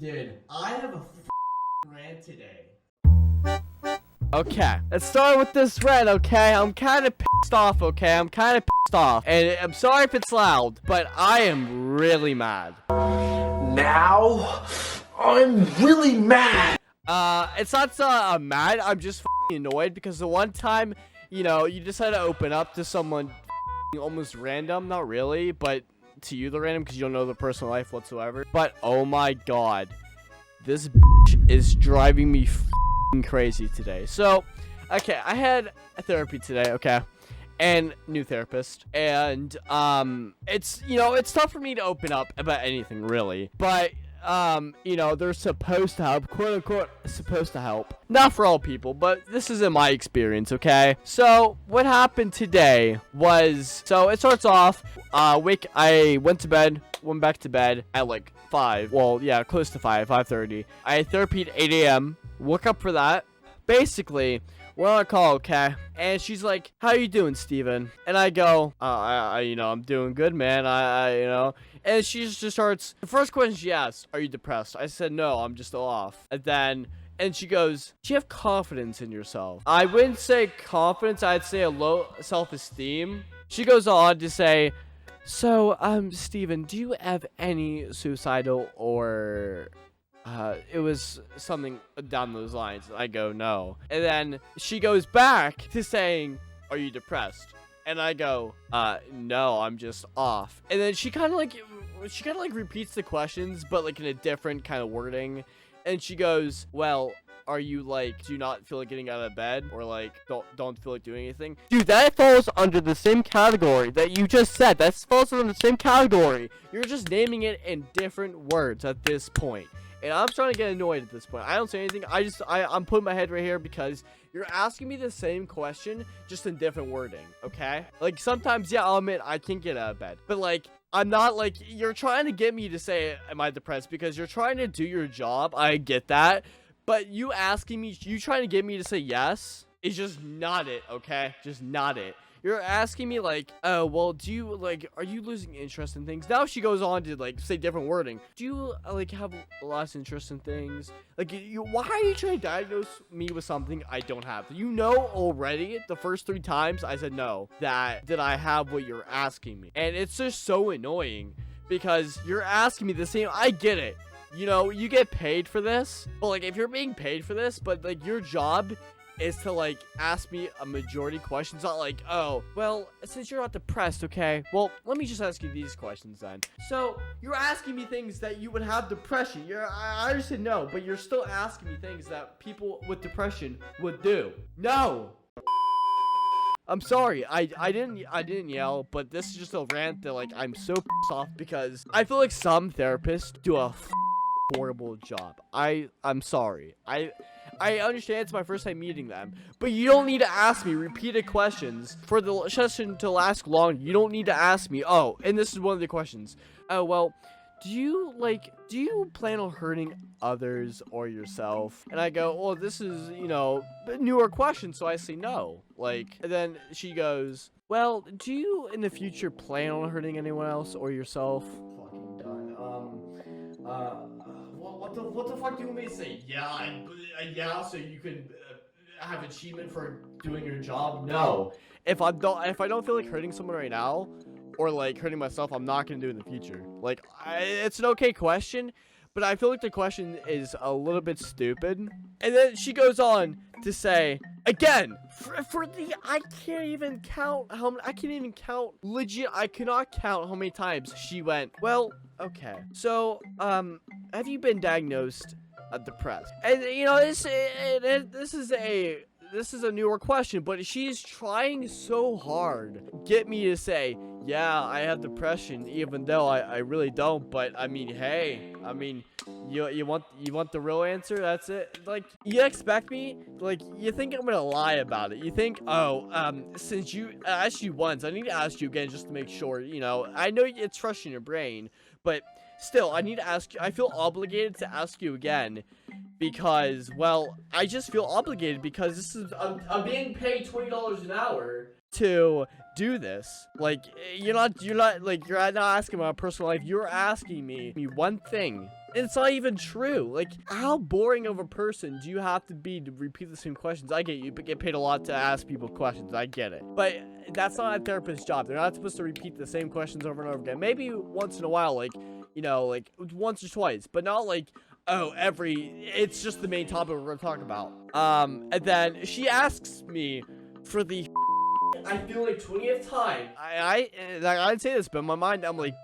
Dude, I have a rant today. Okay, let's start with this rant, okay? I'm kind of pissed off, okay? I'm kind of pissed off. And I'm sorry if it's loud, but I am really mad. Now, I'm really mad. It's not I'm mad, I'm just annoyed because the one time, you decided to open up to someone almost random, not really, but to you the random because you don't know the personal life whatsoever. But oh my god, this is driving me crazy today. So, okay, I had a therapy today, okay, and new therapist, and it's tough for me to open up about anything really, but they're supposed to help, quote unquote supposed to help, not for all people, but this isn't my experience, okay? So what happened today was, so it starts off, I went back to bed at like 5, well, yeah, close to 5:30. I had therapy at 8 a.m. Woke up for that. Basically, we're on a call, okay? And she's like, "How you doing, Steven?" And I go, I'm doing good, man. And she just starts. The first question she asks, "Are you depressed?" I said, "No, I'm just off." And she goes, "Do you have confidence in yourself?" I wouldn't say confidence. I'd say a low self-esteem. She goes on to say, "So, Steven, do you have any suicidal or..." It was something down those lines. I go, "No." And then she goes back to saying, "Are you depressed?" And I go, "No, I'm just off." And then she kind of like repeats the questions, but like in a different kind of wording. And she goes, "Well, are you like, do you not feel like getting out of bed, or like don't feel like doing anything?" Dude, that falls under the same category that you just said. That falls under the same category. You're just naming it in different words at this point. And I'm starting to get annoyed at this point. I don't say anything. I'm putting my head right here because you're asking me the same question, just in different wording, okay? Like, sometimes, yeah, I'll admit I can't get out of bed. But, like, I'm not, like, you're trying to get me to say, am I depressed? Because you're trying to do your job. I get that. But you trying to get me to say yes is just not it, okay? Just not it. You're asking me like, "Oh, well, are you losing interest in things?" Now she goes on to like say different wording. "Do you like have lost interest in things? Like, why are you trying to diagnose me with something I don't have?" You know already the first 3 times I said no, that I have what you're asking me. And it's just so annoying because you're asking me the same. I get it. You get paid for this. But like, if you're being paid for this, but like your job is to like ask me a majority questions, not like, "Oh, well, since you're not depressed, okay, well, let me just ask you these questions then." So you're asking me things that you would have depression. I understand, no, but you're still asking me things that people with depression would do. No. I'm sorry, I didn't yell, but this is just a rant that like I'm so pissed off because I feel like some therapists do a horrible job. I'm sorry. I understand it's my first time meeting them, but you don't need to ask me repeated questions for the session to last long. You don't need to ask me, "Oh," and this is one of the questions. "Oh, well, do you plan on hurting others or yourself?" And I go, "Well, this is, a newer question," so I say no. Like, and then she goes, "Well, do you in the future plan on hurting anyone else or yourself?" Fucking done. What the fuck do you want me to say? Yeah, so you can have achievement for doing your job? No. If I don't feel like hurting someone right now, or like hurting myself, I'm not gonna do it in the future. Like, it's an okay question, but I feel like the question is a little bit stupid. And then she goes on to say, again, I can't even count legit, I cannot count how many times she went, "Well, okay, so, have you been diagnosed depressed?" And, this is a newer question, but she's trying so hard get me to say, "Yeah, I have depression," even though I really don't. But I mean, hey, you want the real answer? That's it. Like, you expect me, like, you think I'm gonna lie about it? You think, "Oh, since you asked you once, I need to ask you again just to make sure." I know it's fresh in your brain, but still, I need to ask you. I feel obligated to ask you again because, well, I just feel obligated because I'm being paid $20 an hour to do this. Like, you're not asking about my personal life. You're asking me one thing It's not even true. Like, how boring of a person do you have to be to repeat the same questions? I get you, but get paid a lot to ask people questions. I get it. But that's not a therapist's job. They're not supposed to repeat the same questions over and over again. Maybe once in a while, like, you know, like once or twice, but not like, oh, it's just the main topic we're gonna talk about. And then she asks me for the I feel like 20th time. I'd say this, but in my mind, I'm like,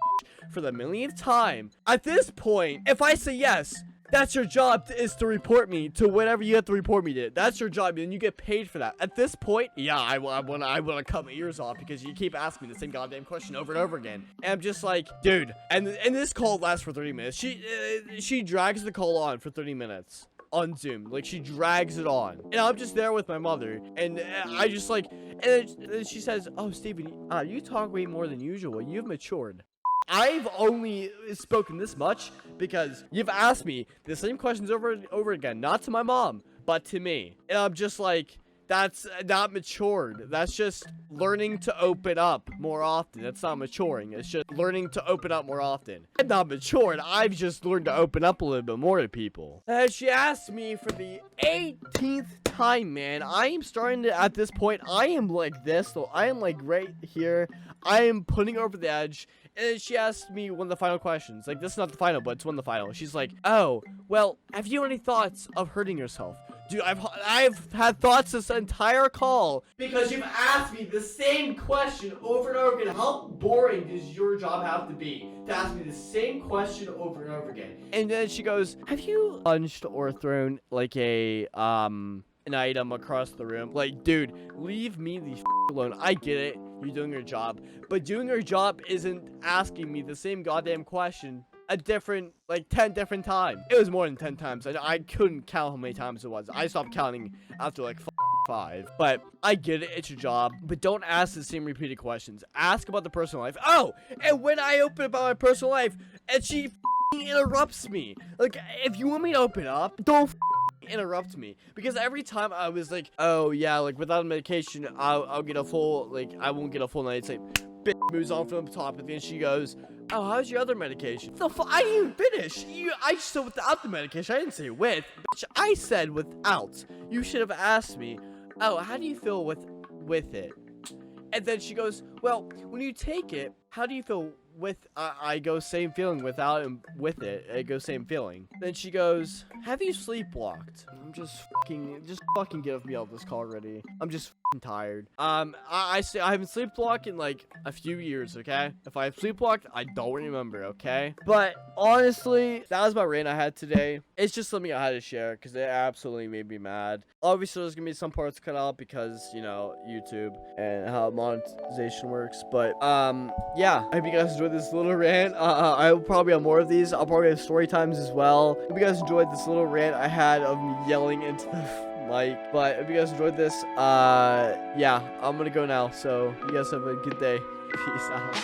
for the millionth time. At this point, if I say yes, that's your job is to report me to whatever you have to report me to. That's your job, and you get paid for that. At this point, yeah, I wanna cut my ears off because you keep asking me the same goddamn question over and over again. And I'm just like, dude. And this call lasts for 30 minutes. She drags the call on for 30 minutes. On Zoom, like she drags it on, and I'm just there with my mother, and I just like, and then she says, "Oh, Steven, you talk way more than usual. You've matured." I've only spoken this much because you've asked me the same questions over and over again, not to my mom, but to me, and I'm just like, that's not matured. That's just learning to open up more often. That's not maturing. It's just learning to open up more often. I'm not matured. I've just learned to open up a little bit more to people. And she asked me for the 18th time, man. I am starting to, at this point, I am like this. So I am like right here. I am putting her over the edge. And then she asked me one of the final questions. Like, this is not the final, but it's one of the final. She's like, oh, well, have you any thoughts of hurting yourself? Dude, I've had thoughts this entire call because you've asked me the same question over and over again. How boring does your job have to be to ask me the same question over and over again? And then she goes, have you punched or thrown like an item across the room? Like, dude, leave me the alone. I get it. You're doing your job, but doing your job isn't asking me the same goddamn question a different, like 10 different times. It was more than 10 times. I couldn't count how many times it was. I stopped counting after like 5. But I get it. It's your job. But don't ask the same repeated questions. Ask about the personal life. Oh, and when I open about my personal life, and she interrupts me. Like, if you want me to open up, don't interrupt me, because every time I was like, oh yeah, like without a medication, I'll get a full, like I won't get a full night's sleep. Bitch moves on from the top, and then she goes, oh, how's your other medication? I didn't even finish. I just said without the medication. I didn't say with. Bitch, I said without. You should have asked me, oh, how do you feel with it? And then she goes, well, when you take it, how do you feel with, I go same feeling without and with it. I go same feeling. Then she goes, have you sleepwalked? I'm just fucking get me out of this call already. I'm just fucking tired. I haven't sleepwalked in like a few years, okay? If I have sleepwalked, I don't remember, okay? But honestly, that was my rant I had today. It's just something I had to share because it absolutely made me mad. Obviously, there's gonna be some parts cut out because, you know, YouTube and how monetization works. But yeah, I hope you guys enjoyed this little rant. I will probably have more of these. I'll probably have story times as well. Hope you guys enjoyed this little rant I had of me yelling into the mic. But if you guys enjoyed this, yeah, I'm gonna go now. So you guys have a good day. Peace out.